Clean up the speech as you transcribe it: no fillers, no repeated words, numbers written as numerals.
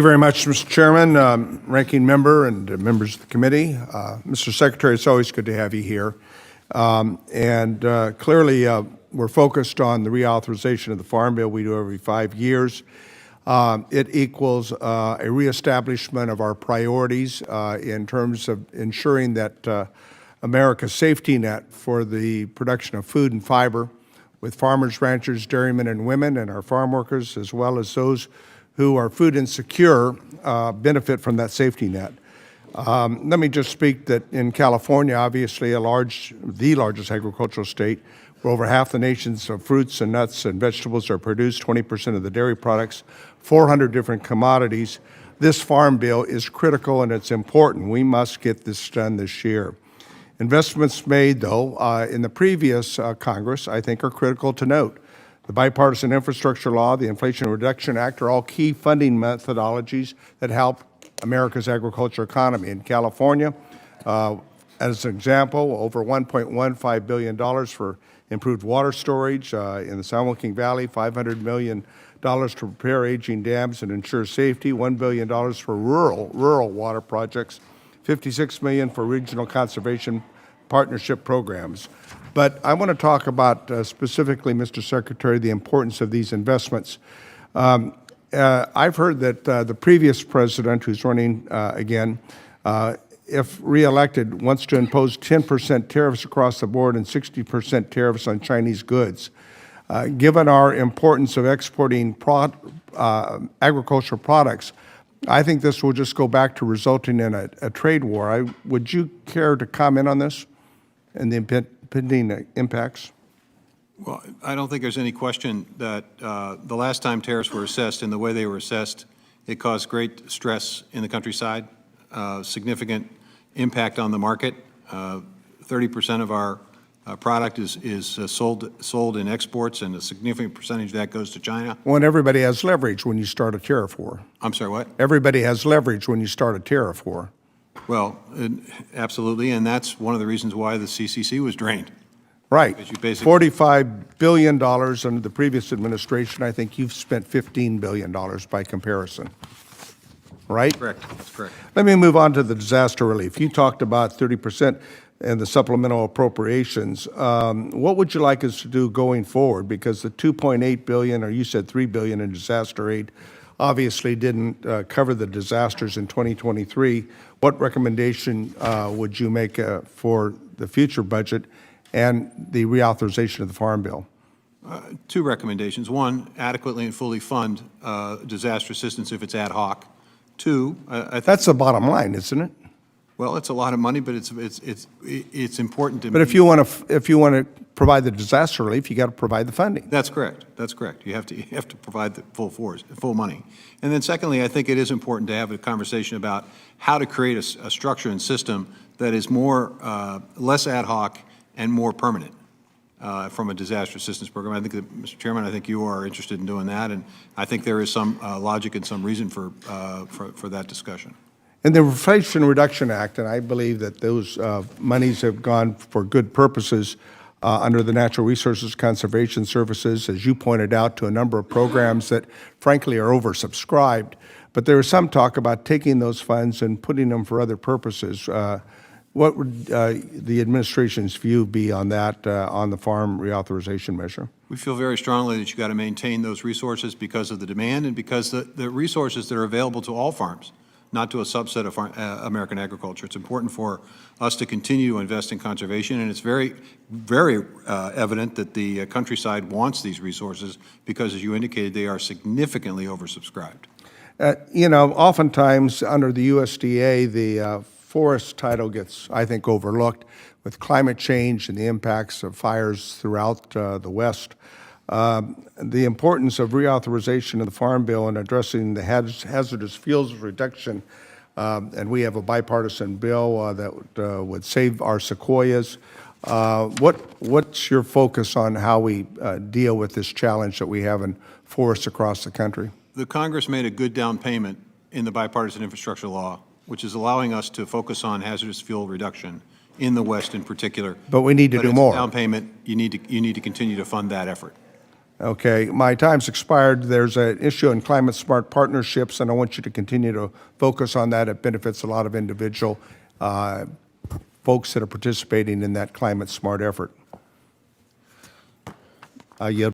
Thank you very much, Mr. Chairman, Ranking Member, and members of the committee. Mr. Secretary, it's always good to have you here. Clearly, we're focused on the reauthorization of the Farm Bill we do every 5 years. It equals a reestablishment of our priorities in terms of ensuring that America's safety net for the production of food and fiber with farmers, ranchers, dairymen, and women, and our farm workers, as well as those who are food insecure, benefit from that safety net. Let me just speak that in California, obviously the largest agricultural state, where over half the nation's fruits and nuts and vegetables are produced, 20% of the dairy products, 400 different commodities. This farm bill is critical and it's important. We must get this done this year. Investments made, though, in the previous Congress, I think, are critical to note. The Bipartisan Infrastructure Law, the Inflation Reduction Act are all key funding methodologies that help America's agriculture economy. In California, as an example, over $1.15 billion for improved water storage in the San Joaquin Valley, $500 million to repair aging dams and ensure safety, $1 billion for rural water projects, $56 million for regional conservation partnership programs. But I want to talk about specifically, Mr. Secretary, the importance of these investments. I've heard that the previous president, who's running again, if reelected, wants to impose 10% tariffs across the board and 60% tariffs on Chinese goods. Given our importance of exporting agricultural products, I think this will just go back to resulting in a trade war. Would you care to comment on this and the impending impacts? Well, I don't think there's any question that the last time tariffs were assessed and the way they were assessed, it caused great stress in the countryside, significant impact on the market. 30% of our product is sold in exports, and a significant percentage of that goes to China. Well, and everybody has leverage when you start a tariff war. I'm sorry, what? Everybody has leverage when you start a tariff war. Well, absolutely, and that's one of the reasons why the CCC was drained. Right. $45 billion under the previous administration. I think you've spent $15 billion by comparison. Right? Correct. That's correct. Let me move on to the disaster relief. You talked about 30% and the supplemental appropriations. What would you like us to do going forward? Because the $2.8 billion, or you said $3 billion in disaster aid, obviously didn't cover the disasters in 2023. What recommendation would you make for the future budget and the reauthorization of the Farm Bill? Two recommendations. One, adequately and fully fund disaster assistance if it's ad hoc. Two, that's the bottom line, isn't it? Well, it's a lot of money, but it's important to. But if you want to provide the disaster relief, you got to provide the funding. That's correct. That's correct. You have to provide the full money. And then secondly, I think it is important to have a conversation about how to create a structure and system that is less ad hoc and more permanent from a disaster assistance program. I think that, Mr. Chairman, I think you are interested in doing that, and I think there is some logic and some reason for that discussion. And the Inflation Reduction Act, and I believe that those monies have gone for good purposes under the Natural Resources Conservation Services, as you pointed out, to a number of programs that, frankly, are oversubscribed. But there is some talk about taking those funds and putting them for other purposes. What would the administration's view be on that, on the farm reauthorization measure? We feel very strongly that you got to maintain those resources because of the demand and because the resources that are available to all farms, not to a subset of American agriculture. It's important for us to continue to invest in conservation, and it's very, very evident that the countryside wants these resources because, as you indicated, they are significantly oversubscribed. You know, oftentimes under the USDA, the forest title gets, I think, overlooked with climate change and the impacts of fires throughout the West. The importance of reauthorization of the Farm Bill and addressing the hazardous fuels reduction, and we have a bipartisan bill that would save our sequoias. What's your focus on how we deal with this challenge that we have in forests across the country? The Congress made a good down payment in the Bipartisan Infrastructure Law, which is allowing us to focus on hazardous fuel reduction in the West in particular. But we need to do more. Down payment, you need to continue to fund that effort. Okay, my time's expired. There's an issue in climate-smart partnerships, and I want you to continue to focus on that. It benefits a lot of individual folks that are participating in that climate-smart effort. I yield